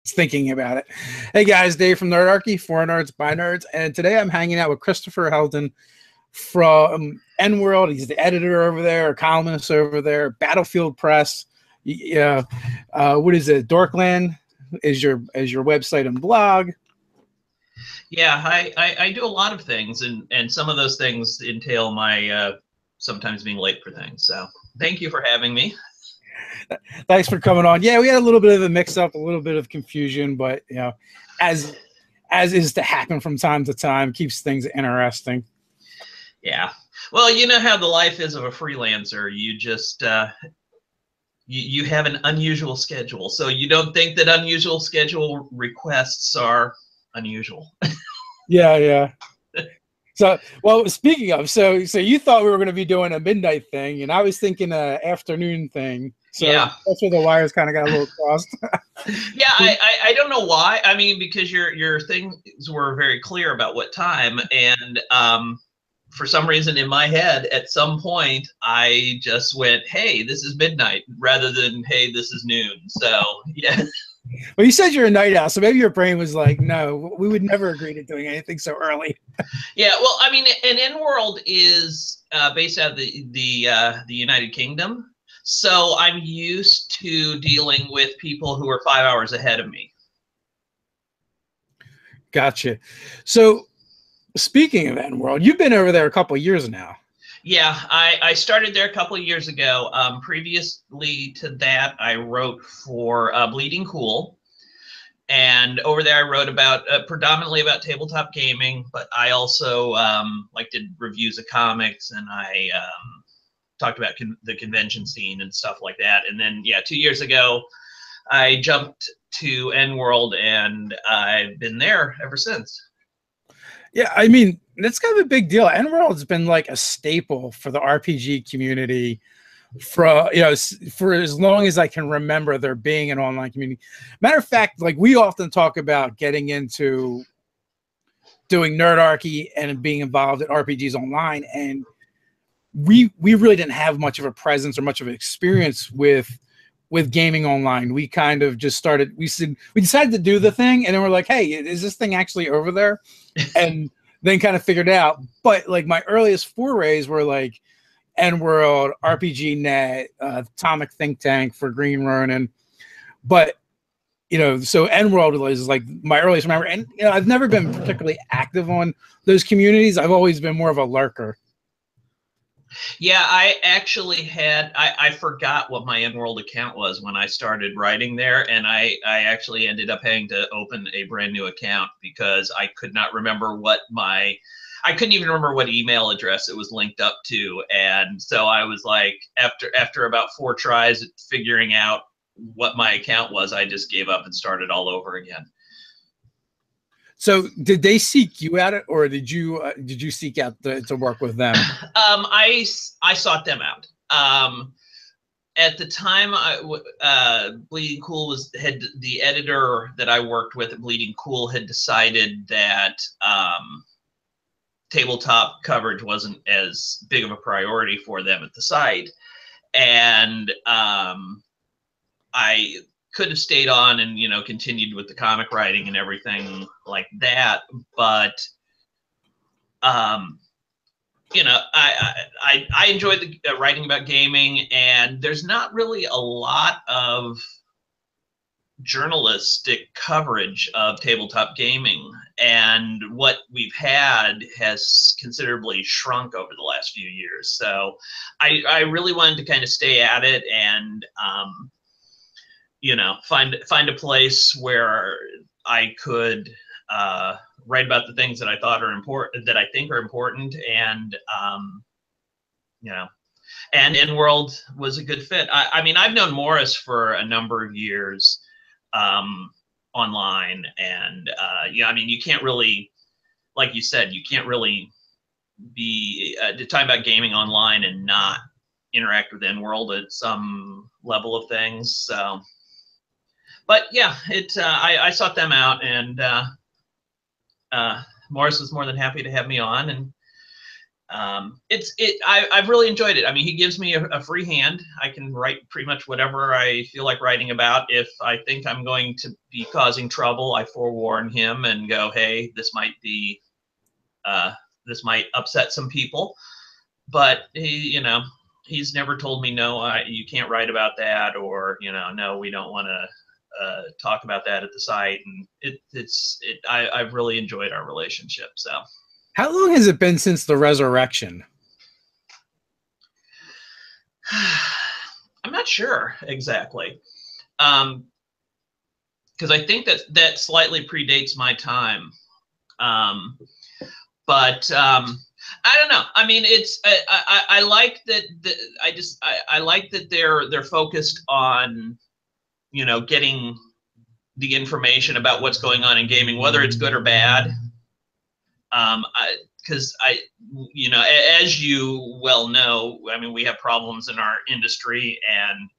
thinking about it. Hey guys, Dave from Nerdarchy, for nerds, by nerds, and today I'm hanging out with Christopher Helton from N-World. He's the editor over there, a columnist over there, Battlefield Press. Yeah, what is it? Dorkland is your website and blog. Yeah, I do a lot of things, and some of those things entail my sometimes being late for things. So thank you for having me. Thanks for coming on. Yeah, we had a little bit of a mix-up, a little bit of confusion, but you know, as is to happen from time to time, keeps things interesting. Yeah. Well, you know how the life is of a freelancer. You just you have an unusual schedule, so you don't think that unusual schedule requests are unusual. Yeah. So, well, speaking of, so you thought we were going to be doing a midnight thing, and I was thinking an afternoon thing. So yeah, that's where the wires kind of got a little crossed. Yeah, I don't know why. I mean, because your things were very clear about what time, and for some reason in my head, at some point, I just went, "Hey, this is midnight," rather than "Hey, this is noon." So yeah. Well, you said you're a night owl, so maybe your brain was like, "No, we would never agree to doing anything so early." Yeah, well, I mean, an N-World is based out of the United Kingdom, so I'm used to dealing with people who are 5 hours ahead of me. Gotcha. So, speaking of N-World, you've been over there a couple of years now. Yeah, I started there a couple of years ago. Previously to that, I wrote for Bleeding Cool. And over there, I wrote about predominantly about tabletop gaming, but I also like did reviews of comics, and I talked about the convention scene and stuff like that. And then, yeah, 2 years ago, I jumped to N-World, and I've been there ever since. Yeah, I mean, that's kind of a big deal. N-World's been like a staple for the RPG community for, you know, for as long as I can remember there being an online community. Matter of fact, like we often talk about getting into doing Nerdarchy and being involved in RPGs online, and we really didn't have much of a presence or much of an experience with gaming online. We kind of just started, we decided to do the thing, and then we're like, hey, is this thing actually over there? And then kind of figured it out. But like my earliest forays were like N-World, RPG Net, Atomic Think Tank for Green Ronin. But you know, so N-World is like my earliest memory. And you know, I've never been particularly active on those communities. I've always been more of a lurker. Yeah, I actually had, I forgot what my N-World account was when I started writing there, and I actually ended up having to open a brand new account because I could not remember what I couldn't even remember what email address it was linked up to. And so I was like, after about 4 tries at figuring out what my account was, I just gave up and started all over again. So did they seek you out, or did you seek out to work with them? I sought them out. At the time, Bleeding Cool had the editor that I worked with at Bleeding Cool had decided that tabletop coverage wasn't as big of a priority for them at the site, and I could have stayed on and, you know, continued with the comic writing and everything like that, but you know, I enjoyed the writing about gaming, and there's not really a lot of journalistic coverage of tabletop gaming, and what we've had has considerably shrunk over the last few years. So I really wanted to kind of stay at it and you know, find a place where I could write about the things that I thought are important, that I think are important, and you know, and N-World was a good fit. I mean, I've known Morris for a number of years online, and yeah, I mean, you can't really, like you said, you can't really be talking about gaming online and not interact with N-World at some level of things. So, but yeah, I sought them out, and Morris was more than happy to have me on, and I've really enjoyed it. I mean, he gives me a free hand. I can write pretty much whatever I feel like writing about. If I think I'm going to be causing trouble, I forewarn him and go, hey, this might upset some people. But he's never told me, no, you can't write about that, or no, we don't want to talk about that at the site. And I've really enjoyed our relationship. So. How long has it been since the resurrection? I'm not sure exactly, because I think that slightly predates my time. But I don't know. I mean, I like that. I like that they're focused on getting the information about what's going on in gaming, whether it's good or bad. Because as you well know, I mean, we have problems in our industry, and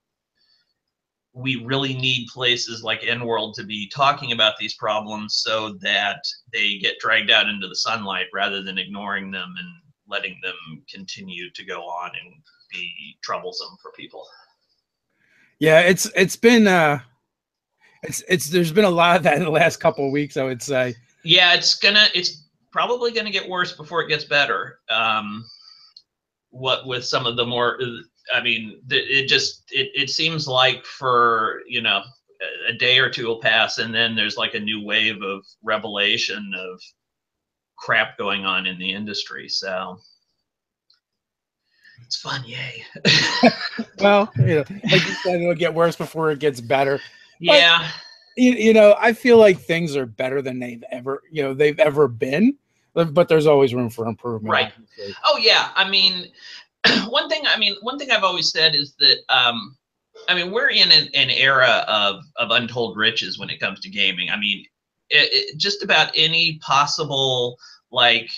we really need places like N-World to be talking about these problems so that they get dragged out into the sunlight rather than ignoring them and letting them continue to go on and be troublesome for people. Yeah, it's been there's been a lot of that in the last couple of weeks, I would say. Yeah, it's probably gonna get worse before it gets better. What with some of the more, I mean, it seems like for a day or two will pass, and then there's like a new wave of revelation of crap going on in the industry. So it's fun, yay. Well, like you said, it'll get worse before it gets better. Yeah. But, I feel like things are better than they've ever been, but there's always room for improvement. Right. Obviously. Oh yeah. I mean, one thing I've always said is that, I mean, we're in an era of untold riches when it comes to gaming. I mean, just about any possible like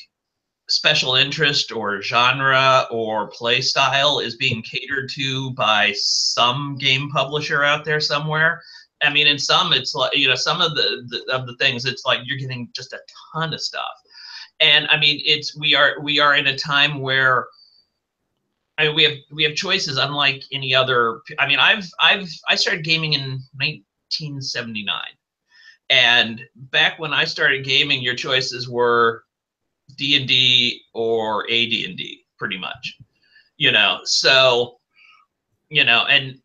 special interest or genre or play style is being catered to by some game publisher out there somewhere. I mean, in some, it's like, some of the things, it's like you're getting just a ton of stuff. And I mean, we are in a time where, I mean, we have choices unlike any other. I mean, I started gaming in 1979, and back when I started gaming, your choices were D&D or AD&D, pretty much. So and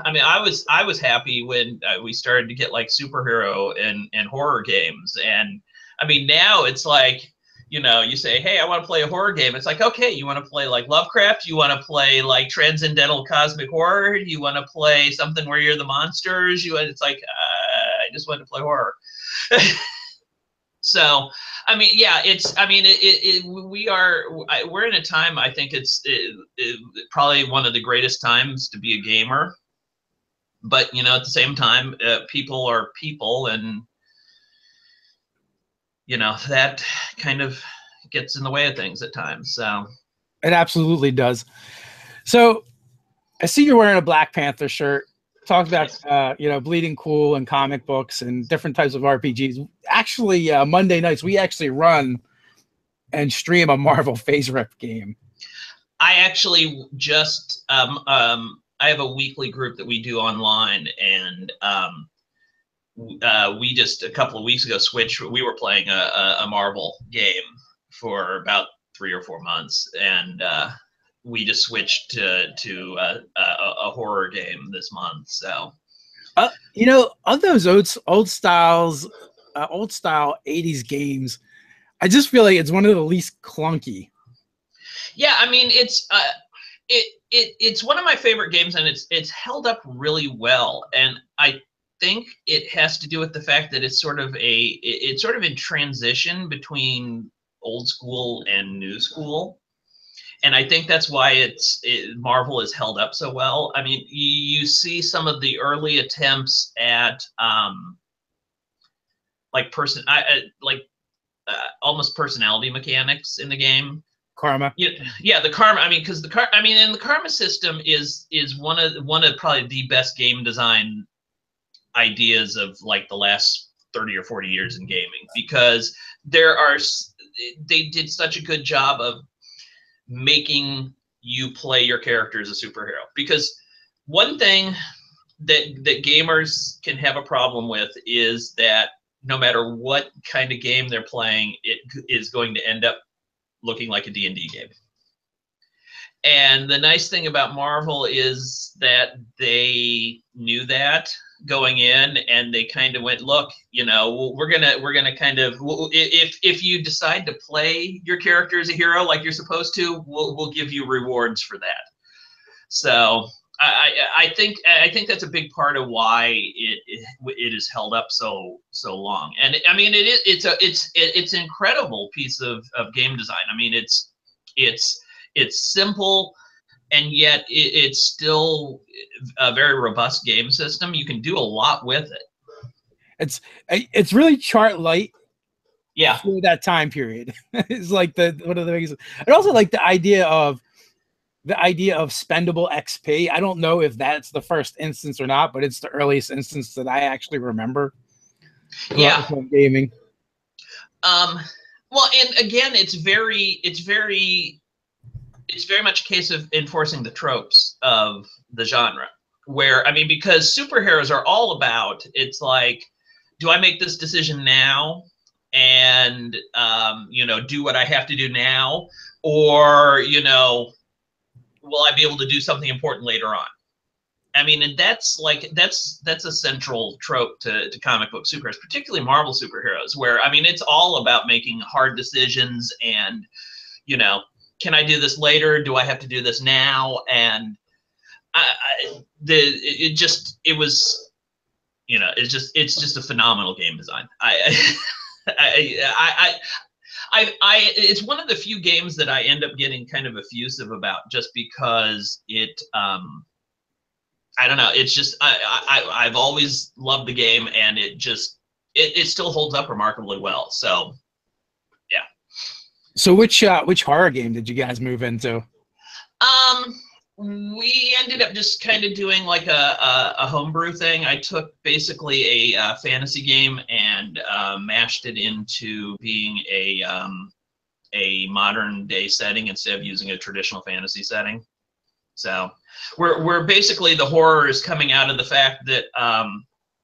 I mean, I was happy when we started to get like superhero and horror games, and I mean, now it's like, you say, hey, I want to play a horror game. It's like, okay, you want to play like Lovecraft? You want to play like Transcendental Cosmic Horror? You want to play something where you're the monsters? It's like, I just want to play horror. So, I mean, yeah, we're in a time, I think it's probably one of the greatest times to be a gamer. But, at the same time, people are people, and, that kind of gets in the way of things at times. So it absolutely does. So I see you're wearing a Black Panther shirt. Talked about Bleeding Cool and comic books and different types of RPGs. Actually, Monday nights we actually run and stream a Marvel Phase Rip game. I actually just I have a weekly group that we do online, and we just a couple of weeks ago switched. We were playing a Marvel game for about 3 or 4 months, and we just switched to a horror game this month. So, of those old style 80s games, I just feel like it's one of the least clunky. Yeah, I mean, it's one of my favorite games, and it's held up really well, and I think it has to do with the fact that it's sort of in transition between old school and new school. And I think that's why Marvel is held up so well. I mean, you see some of the early attempts at almost personality mechanics in the game. Karma. Yeah, the karma. I mean, because and the karma system is one of probably the best game design ideas of like the last 30 or 40 years in gaming, because they did such a good job of making you play your character as a superhero. Because one thing that gamers can have a problem with is that no matter what kind of game they're playing, it is going to end up looking like a D&D game. And the nice thing about Marvel is that they knew that going in, and they kind of went, look, you know, we're gonna kind of, if you decide to play your character as a hero like you're supposed to, we'll give you rewards for that. So I think that's a big part of why it is held up so long. And I mean, it's an incredible piece of game design. I mean, it's simple, and yet it's still a very robust game system. You can do a lot with it. It's really chart light. Yeah. For that time period. It's like one of the biggest. And also like the idea of spendable XP. I don't know if that's the first instance or not, but it's the earliest instance that I actually remember. Yeah. Gaming. Well, and again, it's very much a case of enforcing the tropes of the genre, where, I mean, because superheroes are all about, it's like, do I make this decision now and, you know, do what I have to do now? Or, you know, will I be able to do something important later on? I mean, and that's a central trope to comic book superheroes, particularly Marvel superheroes, where, I mean, it's all about making hard decisions and, you know, can I do this later? Do I have to do this now? And it's just a phenomenal game design. It's one of the few games that I end up getting kind of effusive about, just because it, I don't know, it's just, I've always loved the game, and it still holds up remarkably well. So, yeah. So which horror game did you guys move into? We ended up just kind of doing like a homebrew thing. I took basically a fantasy game and mashed it into being a modern day setting instead of using a traditional fantasy setting. So we're basically, the horror is coming out of the fact that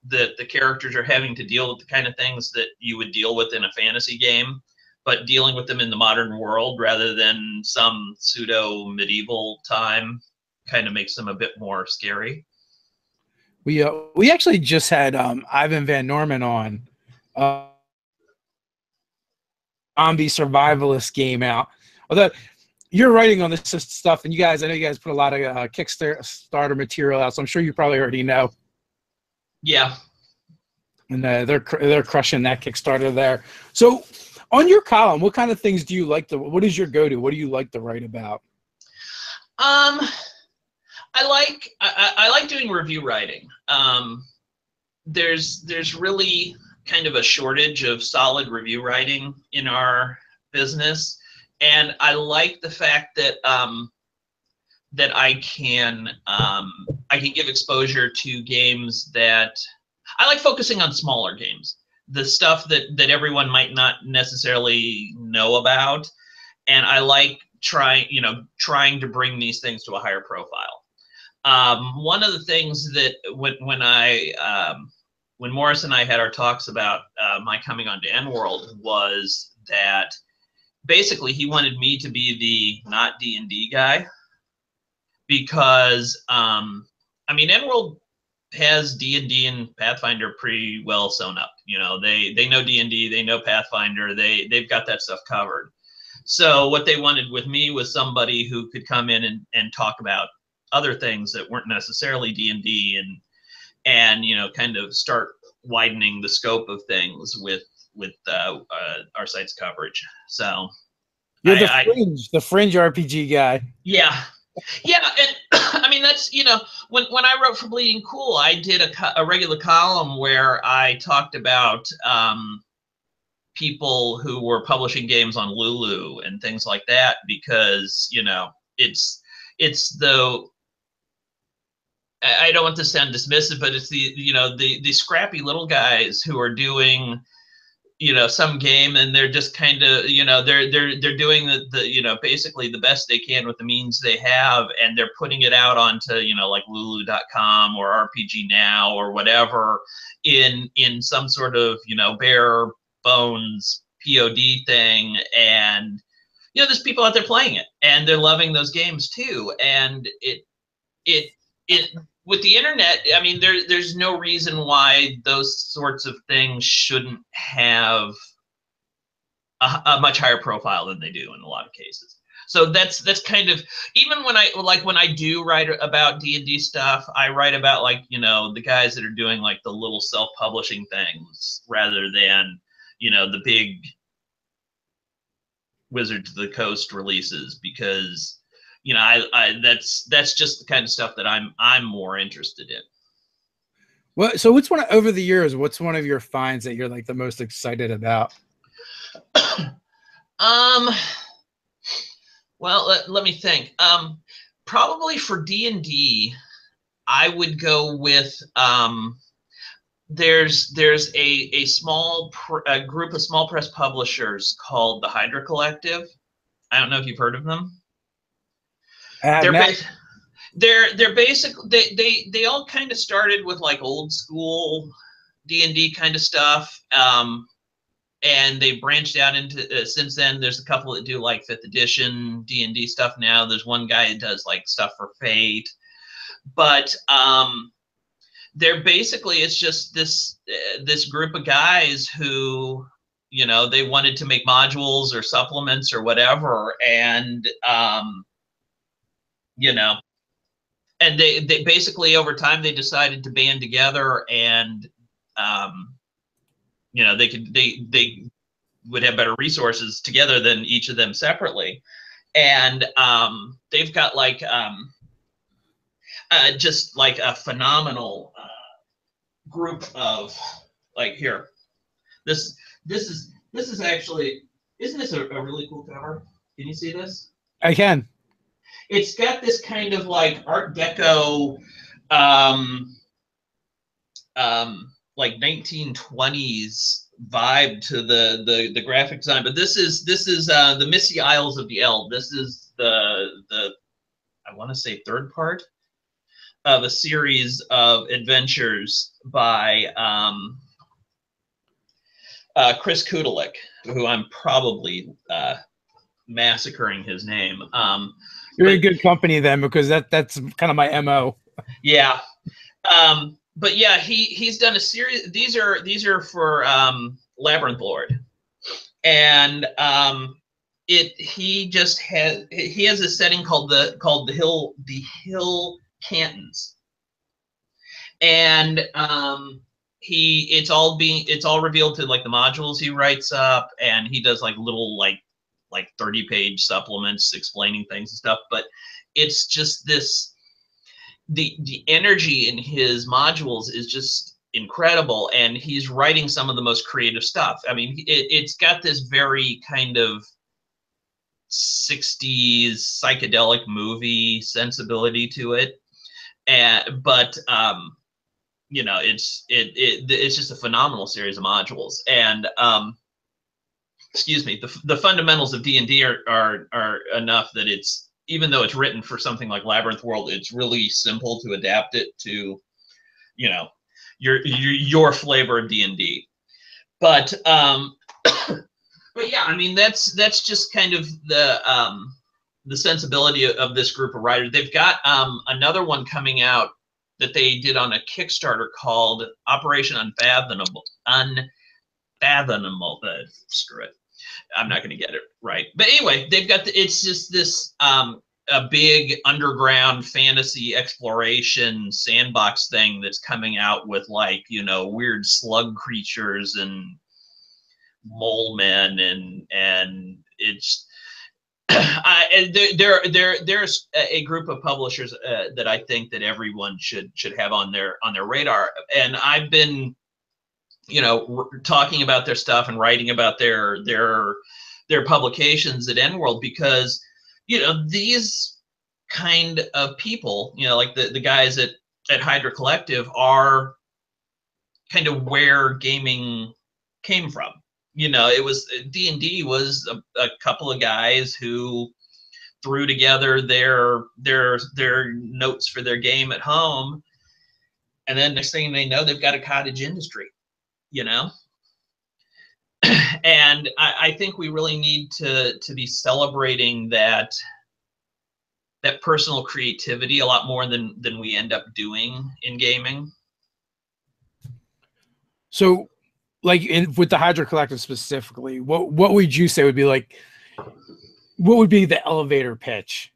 that the characters are having to deal with the kind of things that you would deal with in a fantasy game, but dealing with them in the modern world rather than some pseudo medieval time kind of makes them a bit more scary. We actually just had Ivan Van Norman on zombie survivalist game out. Although you're writing on this stuff, and I know you guys put a lot of Kickstarter material out, so I'm sure you probably already know. Yeah. And they're crushing that Kickstarter there. So on your column, what kind of things do you like what is your go-to? What do you like to write about? I like doing review writing. There's really kind of a shortage of solid review writing in our business, and I like the fact that that I can give exposure to games that I like, focusing on smaller games, the stuff that everyone might not necessarily know about, and I like trying to bring these things to a higher profile. One of the things that when Morris and I had our talks about my coming onto N-World was that basically he wanted me to be the not D&D guy, because I mean, N-World has D&D and Pathfinder pretty well sewn up. You know, they know D&D, they know Pathfinder, they've got that stuff covered. So what they wanted with me was somebody who could come in and talk about other things that weren't necessarily D&D, and you know, kind of start widening the scope of things with our site's coverage. So you're the fringe RPG guy. Yeah. Yeah, and I mean, that's, you know, when I wrote for Bleeding Cool, I did a regular column where I talked about people who were publishing games on Lulu and things like that, because, you know, it's the, I don't want to sound dismissive, but it's the, you know, the scrappy little guys who are doing you know, some game, and they're just kind of, you know, they're doing the you know, basically the best they can with the means they have, and they're putting it out onto, you know, like lulu.com or RPG Now or whatever, in some sort of, you know, bare bones POD thing. And you know, there's people out there playing it, and they're loving those games too. And it with the internet, I mean, there's no reason why those sorts of things shouldn't have a much higher profile than they do in a lot of cases. So that's kind of, even when I do write about D&D stuff, I write about, like, you know, the guys that are doing like the little self-publishing things rather than, you know, the big Wizards of the Coast releases, because, you know, I that's just the kind of stuff that I'm more interested in. Well, so what's over the years, what's one of your finds that you're like the most excited about? Well, let me think. Probably for D&D, I would go with there's a small group of small press publishers called the Hydra Collective. I don't know if you've heard of them. They're basically, they all kind of started with like old school D&D kind of stuff, and they branched out into since then. There's a couple that do like 5th edition D&D stuff now. There's one guy that does like stuff for Fate, but they're basically, it's just this group of guys who, you know, they wanted to make modules or supplements or whatever, and you know, and they basically, over time, they decided to band together, and you know, they would have better resources together than each of them separately. And they've got like just like a phenomenal group of, like, here, this is actually, isn't this a really cool cover? Can you see this? I can. It's got this kind of like Art Deco, like 1920s vibe to the graphic design. But this is the Misty Isles of the Eld. This is the I want to say 3rd part of a series of adventures by Chris Kudelik, who I'm probably massacring his name. You're in good company then, because that's kind of my MO. Yeah. But yeah, he's done a series. These are for Labyrinth Lord, and he has a setting called the Hill Cantons, and it's all revealed to like the modules he writes up, and he does like little like 30-page supplements explaining things and stuff. But it's just this, the energy in his modules is just incredible, and he's writing some of the most creative stuff. I mean, it's got this very kind of 60s psychedelic movie sensibility to it, but you know, it's just a phenomenal series of modules. And excuse me, the fundamentals of D&D are enough that it's, even though it's written for something like Labyrinth World, it's really simple to adapt it to, you know, your flavor of D&D. But but yeah, I mean, that's just kind of the sensibility of this group of writers. They've got another one coming out that they did on a Kickstarter called Operation Unfathomable. Screw it, I'm not going to get it right. But anyway, they've got it's just this a big underground fantasy exploration sandbox thing that's coming out with, like, you know, weird slug creatures and mole men, and it's there's a group of publishers that I think that everyone should have on their radar. And I've been, you know, talking about their stuff and writing about their publications at EndWorld, because, you know, these kind of people, you know, like the guys at Hydra Collective, are kind of where gaming came from. you know, it was D&D was a couple of guys who threw together their notes for their game at home, and then next thing they know, they've got a cottage industry, you know. And I think we really need to be celebrating that personal creativity a lot more than we end up doing in gaming. So, like with the Hydra Collective specifically, what would you say would be like? What would be the elevator pitch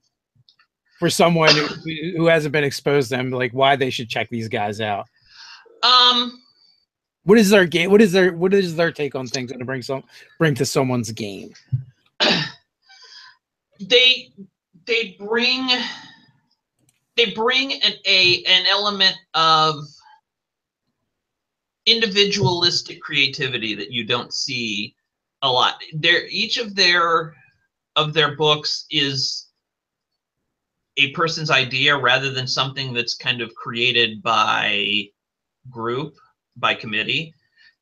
for someone who hasn't been exposed to them? Like, why they should check these guys out? What is their game? What is their take on things and to bring to someone's game? They bring an element of individualistic creativity that you don't see a lot. Each of their books is a person's idea rather than something that's kind of created by group, by committee.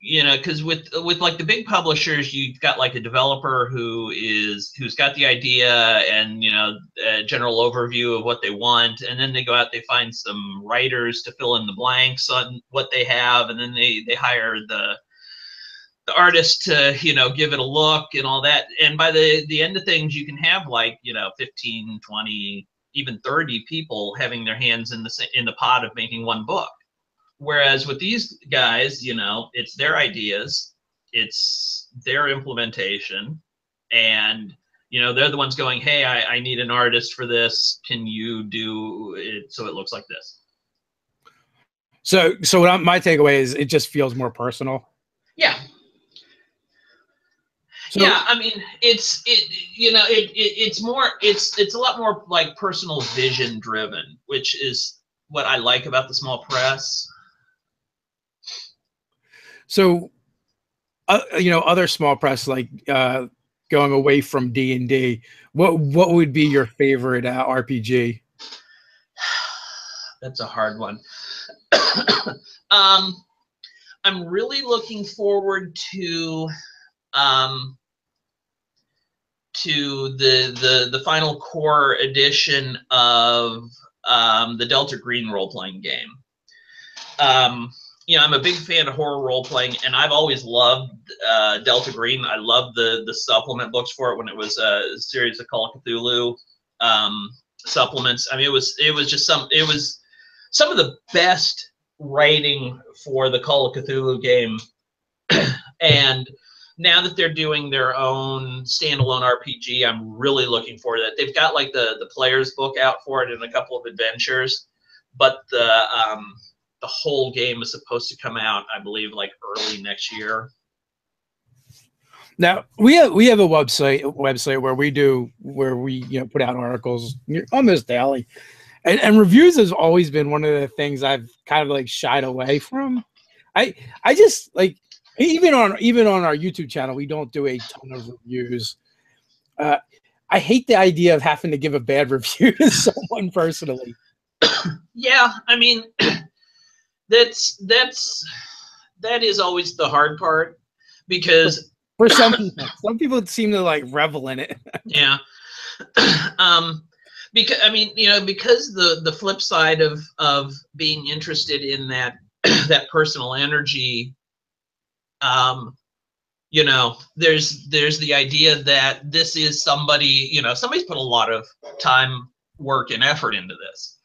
You know, because with like the big publishers, you've got like a developer who's got the idea and, you know, a general overview of what they want, and then they go out, they find some writers to fill in the blanks on what they have, and then they hire the artist to, you know, give it a look and all that. And by the end of things, you can have like, you know, 15, 20, even 30 people having their hands in the pot of making one book. Whereas with these guys, you know, it's their ideas, it's their implementation, and, you know, they're the ones going, hey, I need an artist for this. Can you do it so it looks like this? So my takeaway is it just feels more personal. Yeah. So, yeah, I mean, it's a lot more like personal vision driven, which is what I like about the small press. So, you know, other small press, like going away from D&D, what would be your favorite RPG? That's a hard one. I'm really looking forward to the final core edition of the Delta Green role-playing game. You know, I'm a big fan of horror role-playing, and I've always loved Delta Green. I loved the supplement books for it when it was a series of Call of Cthulhu supplements. I mean, it was some of the best writing for the Call of Cthulhu game. And now that they're doing their own standalone RPG, I'm really looking forward to that. They've got like the player's book out for it and a couple of adventures, but the whole game is supposed to come out, I believe, like early next year. Now we have a website where we you know, put out articles almost daily, and reviews has always been one of the things I've kind of like shied away from. I just like even on our YouTube channel, we don't do a ton of reviews. I hate the idea of having to give a bad review to someone personally. Yeah, I mean, that is always the hard part, because for some people seem to like revel in it. Yeah. Because I mean, you know, because the flip side of being interested in that that personal energy, you know, there's the idea that this is somebody, you know, somebody's put a lot of time, work, and effort into this.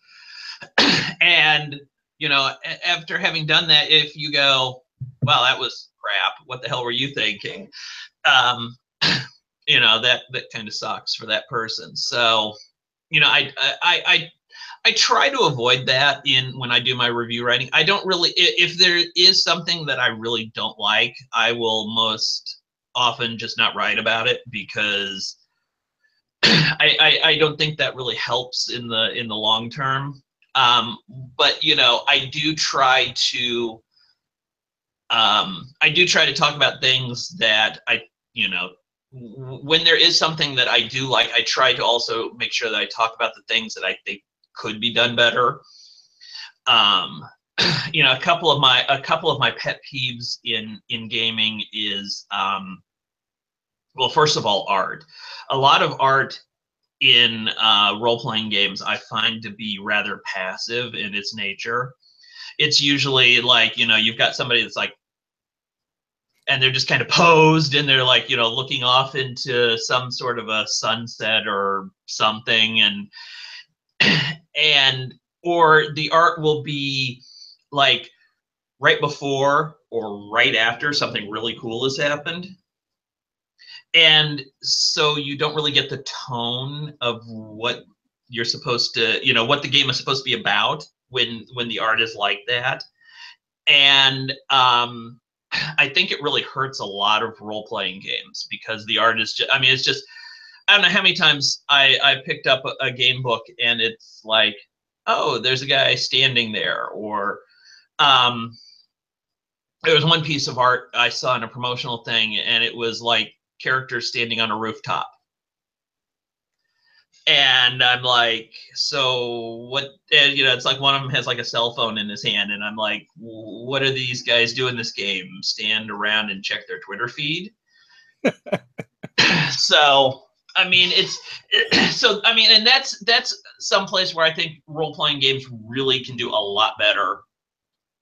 And, you know, after having done that, if you go, well, that was crap, what the hell were you thinking? You know, that kind of sucks for that person. So, you know, I try to avoid that when I do my review writing. I don't really, if there is something that I really don't like, I will most often just not write about it, because I don't think that really helps in the long term. But, you know, I do try to talk about things that you know, when there is something that I do like, I try to also make sure that I talk about the things that I think could be done better. You know, a couple of my pet peeves in gaming is, well, first of all, art. A lot of art in role-playing games I find to be rather passive in its nature. It's usually like, you know, you've got somebody that's like, and they're just kind of posed and they're like, you know, looking off into some sort of a sunset or something, and or the art will be like right before or right after something really cool has happened. And so you don't really get the tone of what you're supposed to, you know, what the game is supposed to be about when the art is like that. And I think it really hurts a lot of role-playing games because the art is just, I mean, it's just, I don't know how many times I picked up a game book and it's like, oh, there's a guy standing there. Or there was one piece of art I saw in a promotional thing and it was like characters standing on a rooftop. And I'm like, so what, and, you know, it's like one of them has like a cell phone in his hand. And I'm like, what do these guys do in this game? Stand around and check their Twitter feed? So, I mean, so, I mean, and that's some place where I think role-playing games really can do a lot better.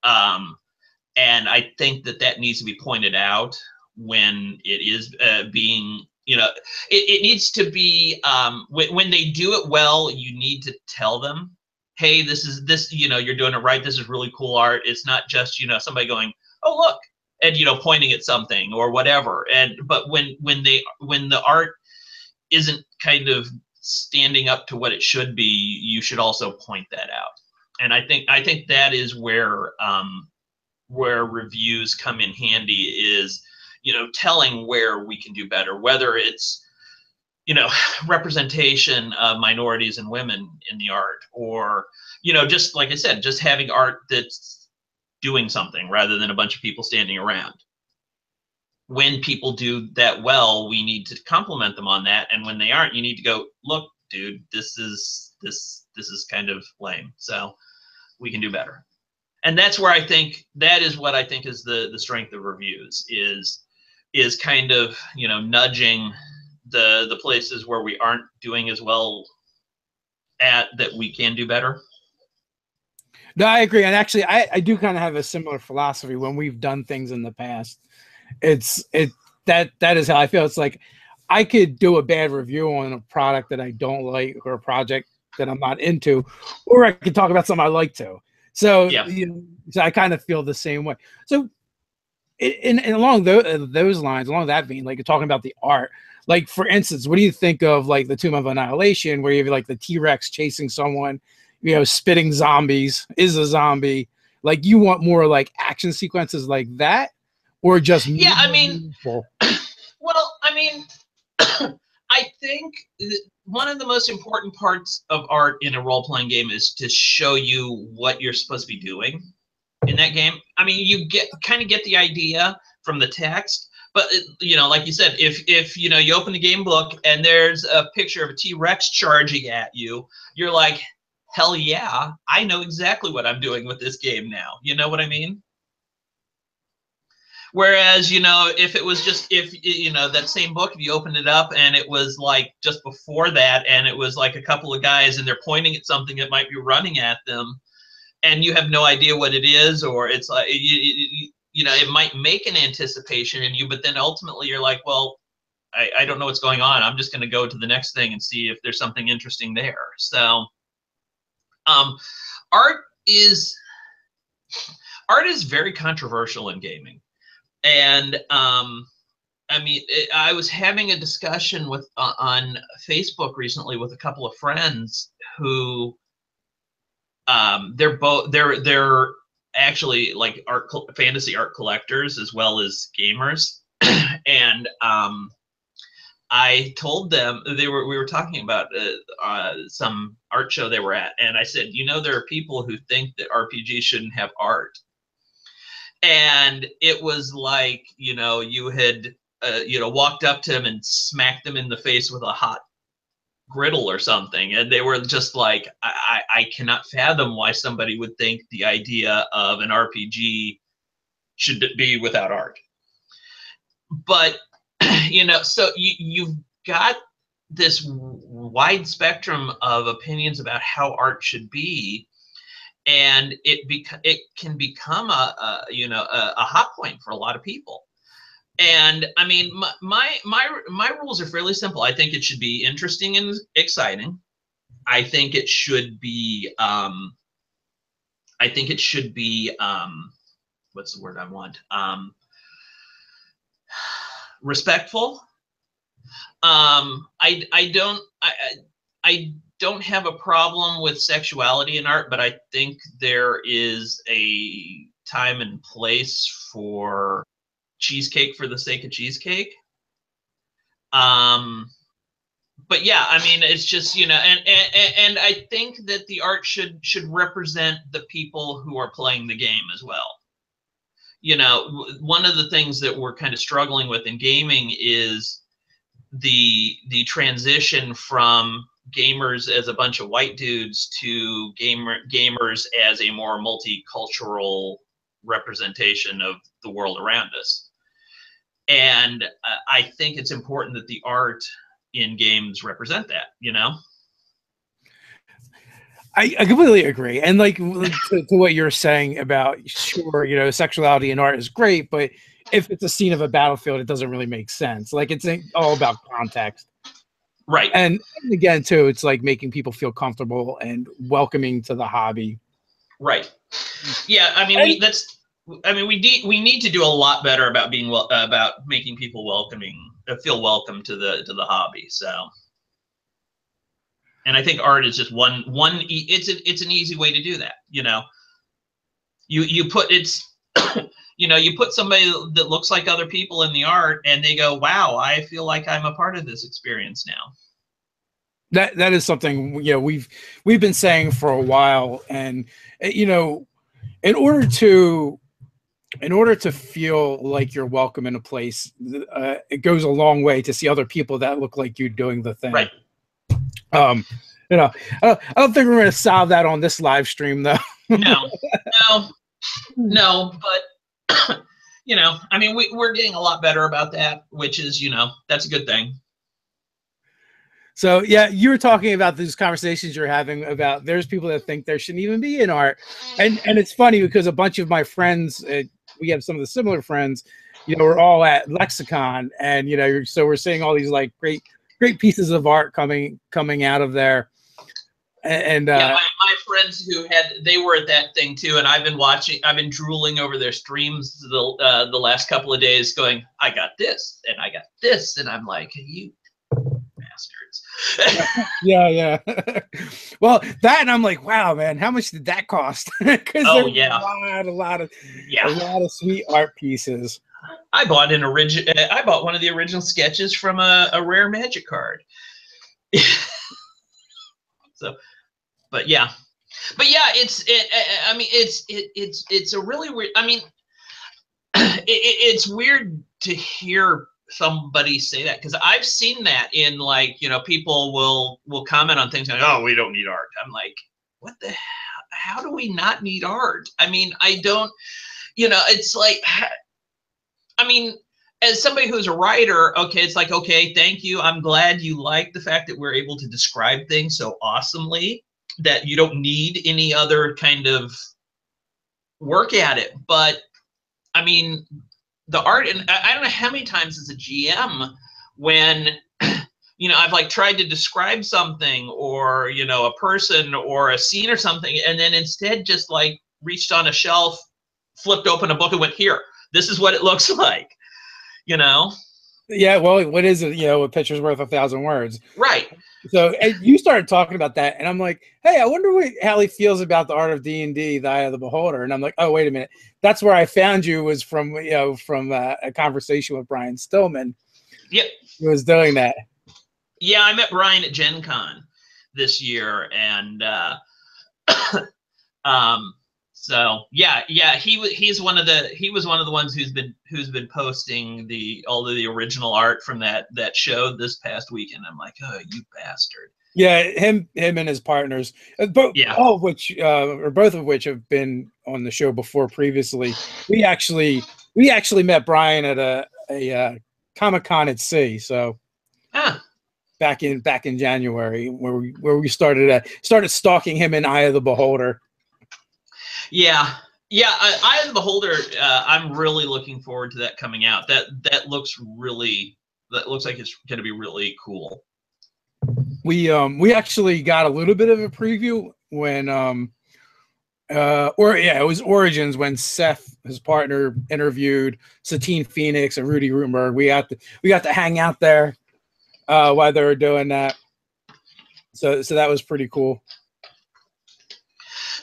And I think that needs to be pointed out when it is being, you know, it needs to be, when they do it well, you need to tell them, hey, this, you know, you're doing it right. This is really cool art. It's not just, you know, somebody going, oh, look, and, you know, pointing at something or whatever. And, but when the art isn't kind of standing up to what it should be, you should also point that out. And I think that is where reviews come in handy is, you know, telling where we can do better, whether it's, you know, representation of minorities and women in the art, or, you know, just like I said, just having art that's doing something rather than a bunch of people standing around. When people do that well, we need to compliment them on that. And when they aren't, you need to go, look, dude, this is kind of lame. So we can do better. And that's where I think that is what I think is the strength of reviews is kind of, you know, nudging the places where we aren't doing as well at that we can do better. No, I agree. And actually, I do kind of have a similar philosophy when we've done things in the past. That is how I feel. It's like I could do a bad review on a product that I don't like or a project that I'm not into, or I could talk about something I like to. So, yeah. You know, so I kind of feel the same way. So, and along those lines, along that vein, like you're talking about the art, like for instance, what do you think of like the Tomb of Annihilation, where you have like the T-Rex chasing someone, you know, spitting zombies, is a zombie? Like you want more like action sequences like that, or just yeah? I mean, well, I mean, I think one of the most important parts of art in a role-playing game is to show you what you're supposed to be doing in that game. I mean, you kind of get the idea from the text, but you know, like you said, if you know, you open the game book and there's a picture of a T-Rex charging at you, you're like, hell yeah, I know exactly what I'm doing with this game now. You know what I mean? Whereas, you know, if it was just, if, you know, that same book, if you opened it up and it was like just before that, and it was like a couple of guys and they're pointing at something that might be running at them, and you have no idea what it is, or it's like, you know, it might make an anticipation in you, but then ultimately you're like, well, I don't know what's going on. I'm just going to go to the next thing and see if there's something interesting there. So, art is very controversial in gaming. And I mean, I was having a discussion with on Facebook recently with a couple of friends who they're actually like fantasy art collectors as well as gamers. And I told them we were talking about some art show they were at, and I said, you know, there are people who think that RPGs shouldn't have art. And it was like, you know, you had, you know, walked up to them and smacked them in the face with a hot griddle or something. And they were just like, I cannot fathom why somebody would think the idea of an RPG should be without art. but so you've got this wide spectrum of opinions about how art should be, and it can become a hot point for a lot of people. And I mean, my rules are fairly simple. I think it should be interesting and exciting. I think it should be what's the word I want? Respectful. I don't have a problem with sexuality in art, but I think there is a time and place for cheesecake for the sake of cheesecake. But yeah, I mean, it's just, and I think that the art should represent the people who are playing the game as well. One of the things that we're kind of struggling with in gaming is the transition from gamers as a bunch of white dudes to gamers as a more multicultural representation of the world around us. And I think it's important that the art in games represent that, I completely agree. And like to what you're saying about, sure, sexuality in art is great, but if it's a scene of a battlefield, it doesn't really make sense. Like it's all about context. Right. And again, too, it's like making people feel comfortable and welcoming to the hobby. Right. Yeah. I mean, we need to do a lot better about about making people feel welcome to the hobby. So, and I think art is just one. It's an easy way to do that. You put you put somebody that looks like other people in the art, and they go, "Wow, I feel like I'm a part of this experience now." That is something we've been saying for a while, and in order to feel like you're welcome in a place, it goes a long way to see other people that look like you doing the thing. Right. I don't think we're going to solve that on this live stream, though. No, but I mean, we're getting a lot better about that, which is, that's a good thing. So yeah, you were talking about these conversations you're having about there's people that think there shouldn't even be in art, and it's funny because a bunch of my friends, we have some of the similar friends, we're all at Lexicon, and so we're seeing all these like great pieces of art coming out of there. And yeah, my friends they were at that thing too, and I've been drooling over their streams the last couple of days, going, I got this and I got this, and I'm like, you bastards. yeah. Well, that, and I'm like, wow, man, how much did that cost? Because there's a lot of sweet art pieces. I bought one of the original sketches from a rare Magic card. So, but yeah, I mean, it's a really weird. I mean, it's weird to hear somebody say that, because I've seen that in, like, people will comment on things like, oh, we don't need art. I'm like, what the hell? How do we not need art? I mean, I don't. It's like, I mean, as somebody who's a writer, okay, it's like, okay, thank you. I'm glad you like the fact that we're able to describe things so awesomely that you don't need any other kind of work at it. But I mean, the art, and I don't know how many times as a GM, when I've like tried to describe something, or a person or a scene or something, and then instead just like reached on a shelf, flipped open a book, and went, here, this is what it looks like. Yeah, well, what is it? A picture's worth 1,000 words. Right. So you started talking about that, and I'm like, hey, I wonder what Hallie feels about the art of D&D, the Eye of the Beholder. And I'm like, oh, wait a minute. That's where I found you, was from a conversation with Brian Stillman. Yep. He was doing that. Yeah, I met Brian at Gen Con this year, and so yeah, he was one of the ones who's been posting all of the original art from that show this past weekend. I'm like, oh, you bastard. Yeah, him and his partners, both of which have been on the show before previously. We actually met Brian at a Comic-Con at Sea. So Ah, back in January, where we started stalking him in Eye of the Beholder. yeah. Yeah, Eye of the Beholder. I'm really looking forward to that coming out. That looks like it's going to be really cool. We actually got a little bit of a preview when it was Origins when Seth, his partner, interviewed Satine Phoenix and Rudy Rutenberg. We got to hang out there while they were doing that. So that was pretty cool.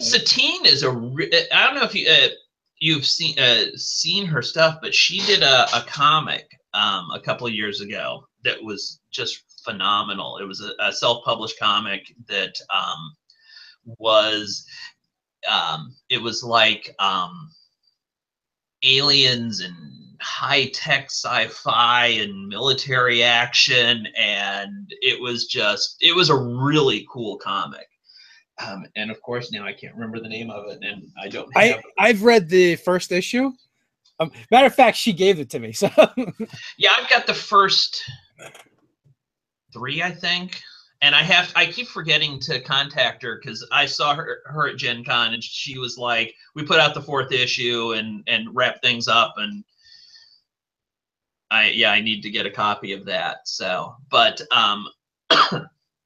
Satine is I don't know if you've seen her stuff, but she did a comic a couple of years ago that was just phenomenal. It was a self-published comic that was it was like aliens and high-tech sci-fi and military action, and it was a really cool comic. And of course, now I can't remember the name of it, and I don't have. I've read the first issue. Matter of fact, she gave it to me. So yeah, I've got the first 3, I think, and I keep forgetting to contact her because I saw her at Gen Con, and she was like, "We put out the 4th issue and wrap things up," and I need to get a copy of that. So, but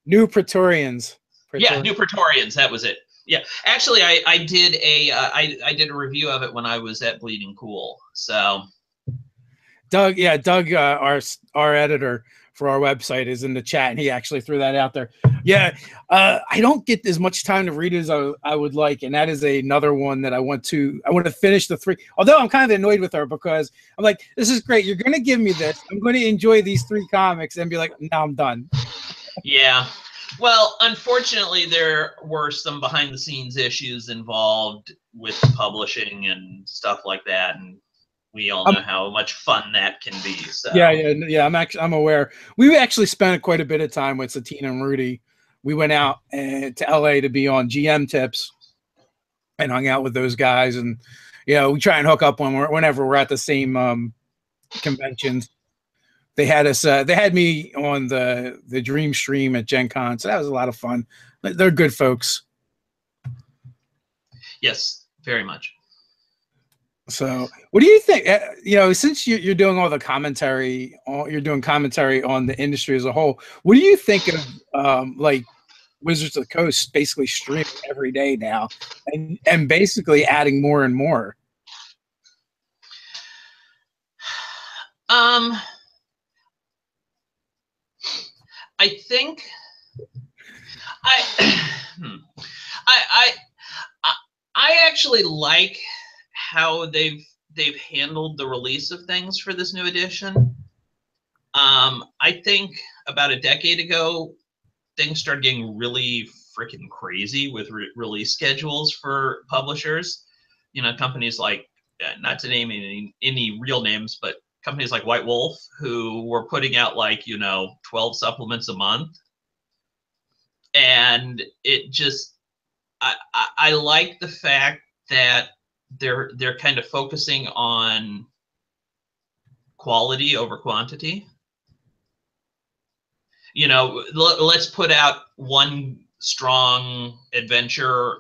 New Praetorians. Yeah, New Praetorians. That was it. Yeah, actually, I did a review of it when I was at Bleeding Cool. So, Doug, our editor for our website, is in the chat, and he actually threw that out there. Yeah, I don't get as much time to read as I would like, and that is another one that I want to finish the 3. Although I'm kind of annoyed with her because I'm like, this is great. You're going to give me this. I'm going to enjoy these 3 comics and be like, now I'm done. Yeah. Well, unfortunately, there were some behind-the-scenes issues involved with publishing and stuff like that, and we all know how much fun that can be. So yeah. I'm aware. We actually spent quite a bit of time with Satine and Rudy. We went out to LA to be on GM Tips and hung out with those guys, and we try and hook up whenever we're at the same conventions. They had us. They had me on the Dream Stream at Gen Con, so that was a lot of fun. They're good folks. Yes, very much. So, what do you think? Since you're doing all the commentary, you're doing commentary on the industry as a whole. What do you think of like Wizards of the Coast basically streaming every day now, and basically adding more and more? I think I actually like how they've handled the release of things for this new edition. I think about a decade ago, things started getting really freaking crazy with release schedules for publishers. Companies like, not to name any real names, but companies like White Wolf, who were putting out 12 supplements a month. And it just, I like the fact that they're kind of focusing on quality over quantity. Let's put out one strong adventure,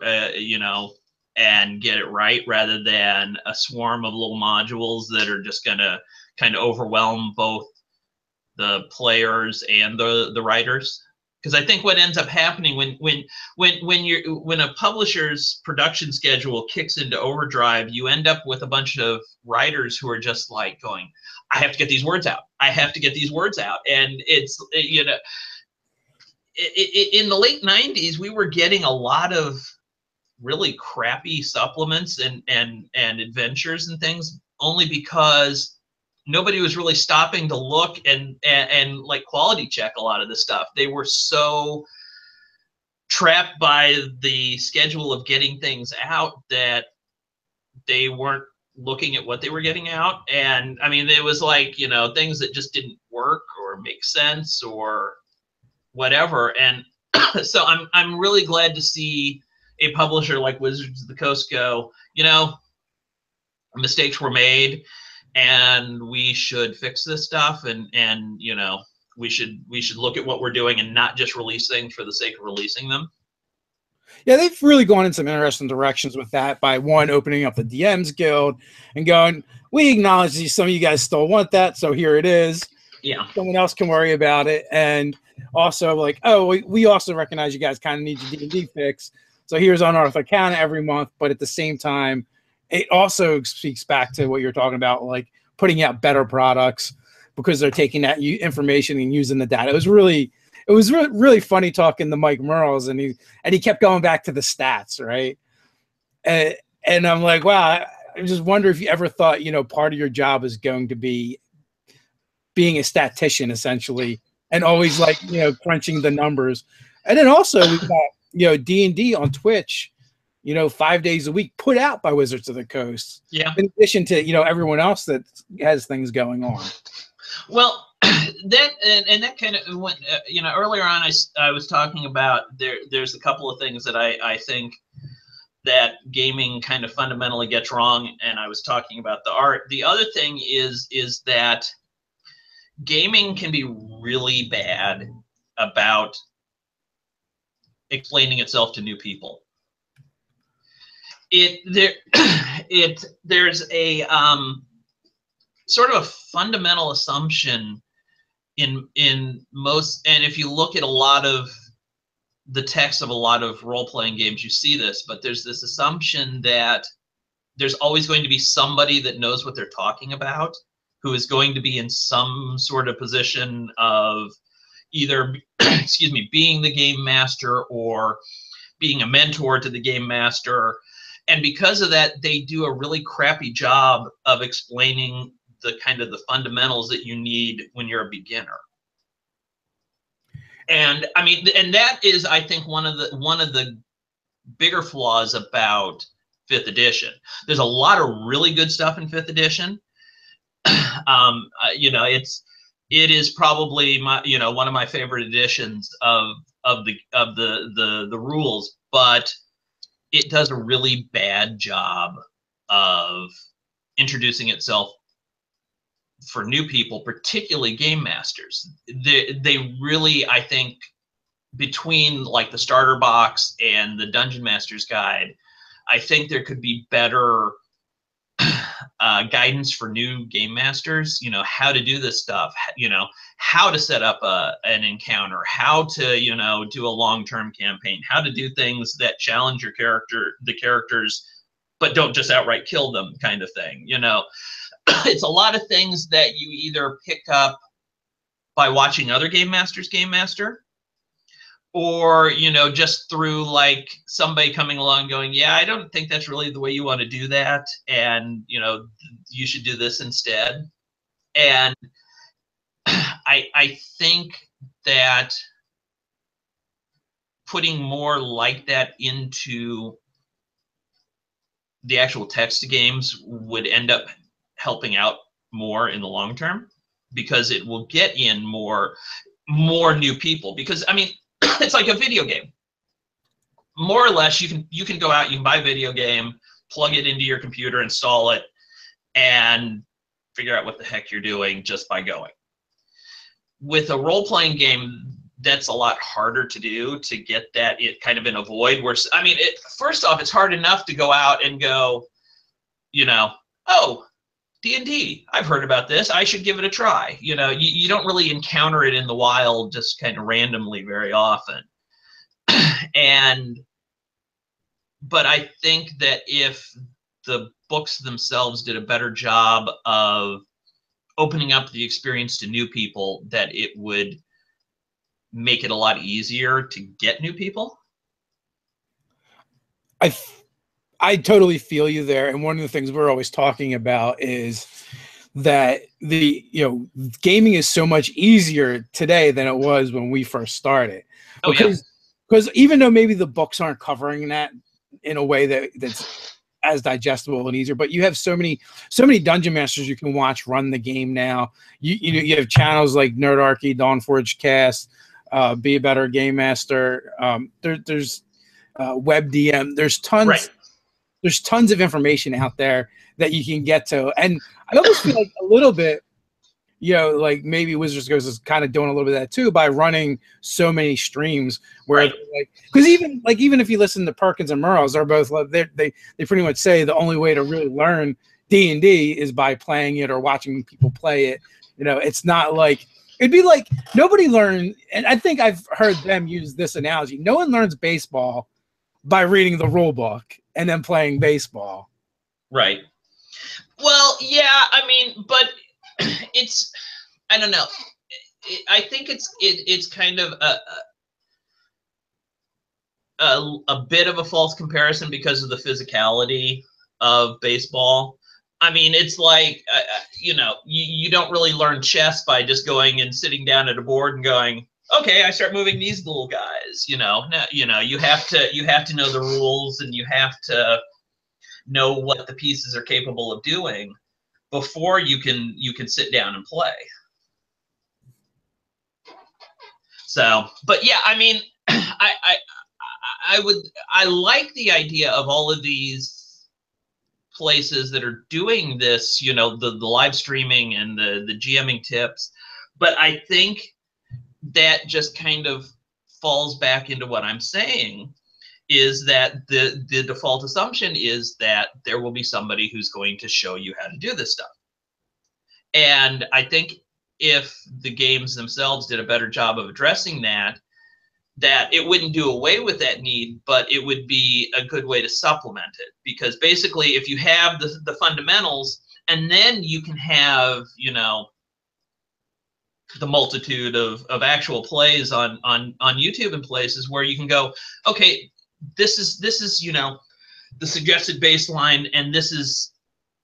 and get it right, rather than a swarm of little modules that are just going to kind of overwhelm both the players and the writers. Because I think what ends up happening when a publisher's production schedule kicks into overdrive, you end up with a bunch of writers who are just like going, I have to get these words out. I have to get these words out. And it's, in the late 90s, we were getting a lot of really crappy supplements and adventures and things, only because nobody was really stopping to look and like quality check a lot of the stuff. They were so trapped by the schedule of getting things out that they weren't looking at what they were getting out. And I mean, it was like, things that just didn't work or make sense or whatever. And so I'm really glad to see a publisher like Wizards of the Coast go, mistakes were made, and we should fix this stuff, and you know, we should look at what we're doing and not just release things for the sake of releasing them. Yeah, they've really gone in some interesting directions with that by one, opening up the DMs Guild and going, we acknowledge that some of you guys still want that, so here it is. Yeah. Someone else can worry about it. And also like, oh, we also recognize you guys kind of need your D&D fix. So here's Unearthed Arcana every month, but at the same time, it also speaks back to what you're talking about, like putting out better products because they're taking that information and using the data. It was really funny talking to Mike Merles, and he kept going back to the stats, right? And I'm like, wow, I just wonder if you ever thought, you know, part of your job is going to be being a statistician essentially, and always like, you know, crunching the numbers. And then also we've got, you know, D&D on Twitch, you know, 5 days a week, put out by Wizards of the Coast. Yeah. In addition to, you know, everyone else that has things going on. Well, that kind of went, you know, earlier on I was talking about there's a couple of things that I think that gaming kind of fundamentally gets wrong, and I was talking about the art. The other thing is that gaming can be really bad about explaining itself to new people. There's a sort of a fundamental assumption in most, and if you look at a lot of the text of a lot of role-playing games, you see this, but there's this assumption that there's always going to be somebody that knows what they're talking about, who is going to be in some sort of position of either, excuse me, being the game master or being a mentor to the game master. And because of that, they do a really crappy job of explaining the kind of the fundamentals that you need when you're a beginner. And I mean, and that is, I think, one of the bigger flaws about 5th edition. There's a lot of really good stuff in 5th edition. You know, it is probably one of my favorite editions of the rules, but it does a really bad job of introducing itself for new people, particularly game masters. They really, I think, between like the starter box and the Dungeon Master's Guide, I think there could be better guidance for new game masters, you know, how to do this stuff, you know, how to set up an encounter, how to, you know, do a long-term campaign, how to do things that challenge the characters, but don't just outright kill them, kind of thing, you know. It's a lot of things that you either pick up by watching other game masters game master, or, you know, just through like somebody coming along going, yeah, I don't think that's really the way you want to do that, and, you know, you should do this instead. And I think that putting more like that into the actual text of games would end up helping out more in the long term, because it will get in more new people. Because I mean, it's like a video game. More or less, you can go out, you can buy a video game, plug it into your computer, install it, and figure out what the heck you're doing just by going. With a role-playing game, that's a lot harder to do, to get that kind of in a void where, I mean, first off, it's hard enough to go out and go, you know, oh, D&D, I've heard about this, I should give it a try. You know, you don't really encounter it in the wild just kind of randomly very often. But I think that if the books themselves did a better job of opening up the experience to new people, that it would make it a lot easier to get new people. I totally feel you there. And one of the things we're always talking about is that gaming is so much easier today than it was when we first started. Because even though maybe the books aren't covering that in a way that's as digestible and easier, but you have so many dungeon masters you can watch run the game now. You have channels like Nerdarchy, Dawnforge Cast, Be a Better Game Master. There's WebDM. There's tons. Right. there's tons of information out there that you can get to. And I almost feel like a little bit, you know, like maybe Wizards Goes is kind of doing a little bit of that too by running so many streams where like, because even if you listen to Perkins and Merles, they're both they pretty much say the only way to really learn D&D is by playing it or watching people play it. You know, it's not like, it'd be like nobody learned, and I think I've heard them use this analogy. No one learns baseball by reading the rule book and then playing baseball. Right. Well, yeah, I mean, but it's, I don't know. I think it's kind of a bit of a false comparison because of the physicality of baseball. I mean, it's like, you know, you don't really learn chess by just going and sitting down at a board and going, okay, I start moving these little guys. You know, you have to know the rules, and you have to know what the pieces are capable of doing before you can sit down and play. So, but yeah, I mean, I like the idea of all of these places that are doing this, you know, the live streaming and the GMing tips, but I think that just kind of falls back into what I'm saying, is that the default assumption is that there will be somebody who's going to show you how to do this stuff. And I think if the games themselves did a better job of addressing that it wouldn't do away with that need, but it would be a good way to supplement it. Because basically, if you have the fundamentals, and then you can have, you know, the multitude of actual plays on YouTube and places where you can go, okay, this is, you know, the suggested baseline, and this is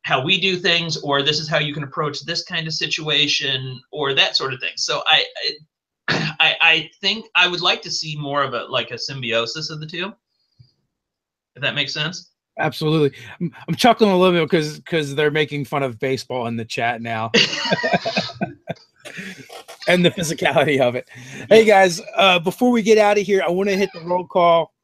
how we do things, or this is how you can approach this kind of situation, or that sort of thing. So I think I would like to see more of a symbiosis of the two, if that makes sense. Absolutely. I'm chuckling a little bit because they're making fun of baseball in the chat now. And the physicality of it. Hey guys, before we get out of here, I want to hit the roll call,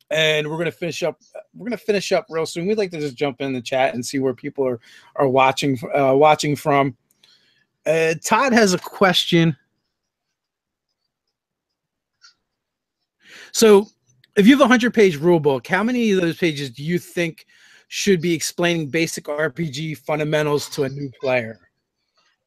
and we're gonna finish up. We're gonna finish up real soon. We'd like to just jump in the chat and see where people are watching from. Todd has a question. So, if you have a 100-page rule book, how many of those pages do you think should be explaining basic RPG fundamentals to a new player?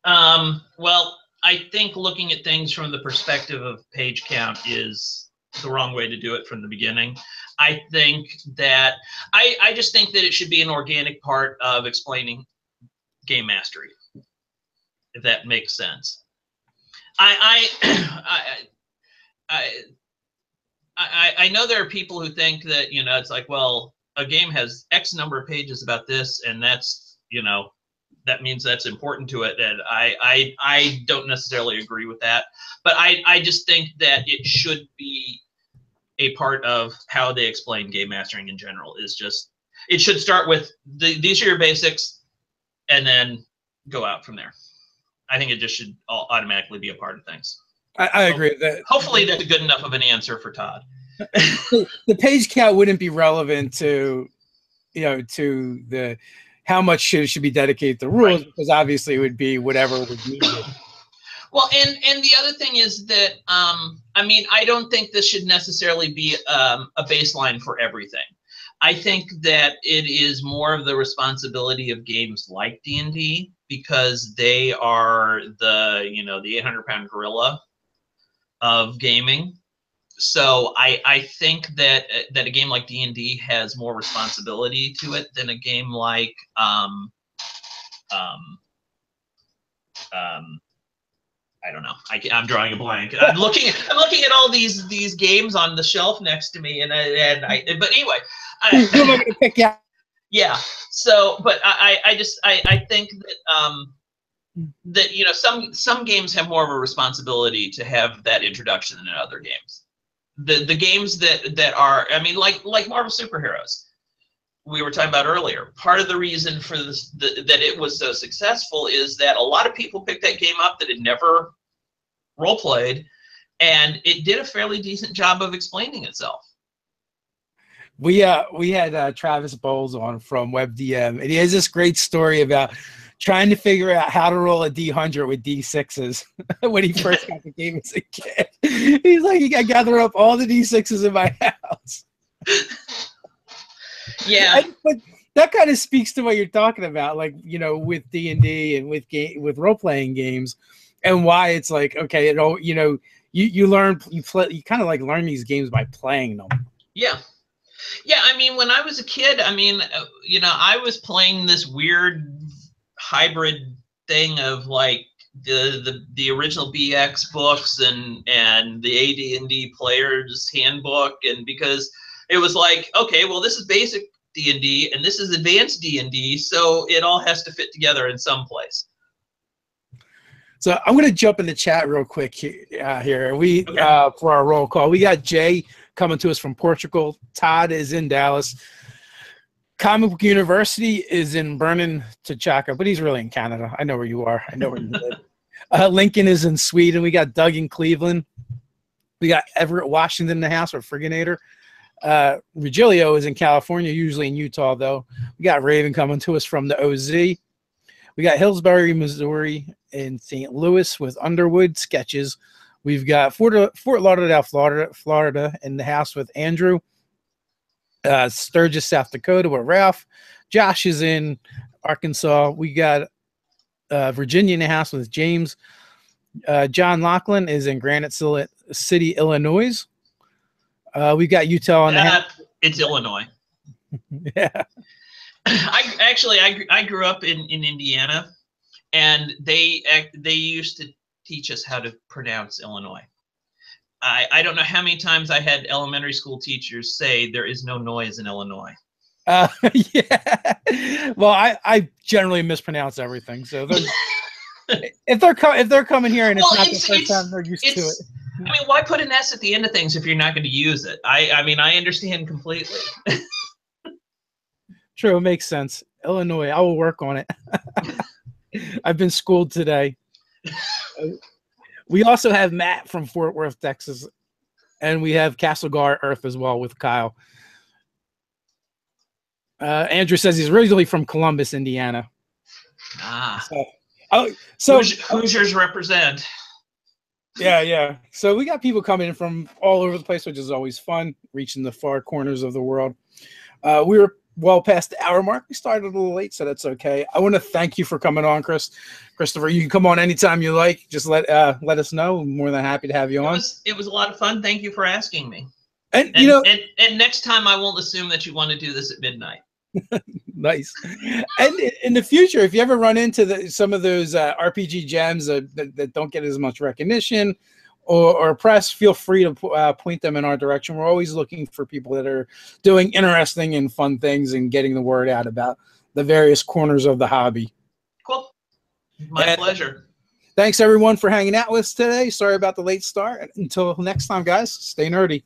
Well, I think looking at things from the perspective of page count is the wrong way to do it from the beginning. I think that I just think that it should be an organic part of explaining game mastery, if that makes sense. I know there are people who think that, you know, it's like, well, a game has X number of pages about this, and that's, you know, that means that's important to it. And I don't necessarily agree with that, but I just think that it should be a part of how they explain game mastering in general. Is just, it should start with these are your basics, and then go out from there. I think it just should all automatically be a part of things. I agree with that. Hopefully that's good enough of an answer for Todd. The page count wouldn't be relevant to, you know, to the how much should be dedicated to rules, right? Because obviously it would be whatever was needed. Well, and the other thing is that I mean, I don't think this should necessarily be a baseline for everything. I think that it is more of the responsibility of games like D&D, because they are the, you know, the 800-pound gorilla of gaming. So I think that a game like D&D has more responsibility to it than a game like I don't know. I'm drawing a blank. I'm looking at all these games on the shelf next to me, and I but anyway, who am I going to pick out? Yeah. So, but I think that that, you know, some games have more of a responsibility to have that introduction than other games. The games that are, I mean, like Marvel superheroes, we were talking about earlier. Part of the reason for this that it was so successful is that a lot of people picked that game up that had never role played, and it did a fairly decent job of explaining itself. We had Travis Bowles on from WebDM, and he has this great story about trying to figure out how to roll a D100 with D6s when he first got the game as a kid. He's like, I gather up all the D6s in my house. Yeah. But that kind of speaks to what you're talking about, like, you know, with D&D and with role-playing games, and why it's like, okay, you know, you kind of like learn these games by playing them. Yeah. Yeah, I mean, when I was a kid, I mean, you know, I was playing this weird hybrid thing of like the original BX books and the AD&D Player's Handbook, and because it was like, okay, well, this is basic D&D and this is advanced D&D, so it all has to fit together in some place. So I'm going to jump in the chat real quick here. We for our roll call, we got Jay coming to us from Portugal. Todd is in Dallas. Comic Book University is in Vernon, Tachaka, but he's really in Canada. I know where you are. I know where you live. Lincoln is in Sweden. We got Doug in Cleveland. We got Everett Washington in the house, or Frigginator. Regilio is in California, usually in Utah, though. We got Raven coming to us from the OZ. We got Hillsbury, Missouri, and St. Louis with Underwood Sketches. We've got Fort Lauderdale, Florida, in the house with Andrew. Sturgis, South Dakota, with Ralph. Josh is in Arkansas. We got Virginia in the house with James. John Lachlan is in Granite City, Illinois. We got Utah in the house. It's Illinois. Yeah. I grew up in Indiana, and they used to teach us how to pronounce Illinois. I don't know how many times I had elementary school teachers say there is no noise in Illinois. Yeah. Well, I generally mispronounce everything. So if they're coming here and it's not the first time they're used to it. I mean, why put an S at the end of things if you're not going to use it? I mean, I understand completely. True, it makes sense. Illinois, I will work on it. I've been schooled today. We also have Matt from Fort Worth, Texas, and we have Castlegar Earth as well with Kyle. Andrew says he's originally from Columbus, Indiana. So Hoosiers represent. Yeah. So we got people coming in from all over the place, which is always fun, reaching the far corners of the world. We were well past the hour mark. We started a little late, so that's okay. I want to thank you for coming on, Christopher. You can come on anytime you like. Just let us know. I'm more than happy to have you on. It was a lot of fun. Thank you for asking me. And you know, and next time I won't assume that you want to do this at midnight. Nice. And in the future, if you ever run into some of those RPG gems that don't get as much recognition or press, feel free to point them in our direction. We're always looking for people that are doing interesting and fun things and getting the word out about the various corners of the hobby. Cool. My pleasure. Thanks, everyone, for hanging out with us today. Sorry about the late start. Until next time, guys, stay nerdy.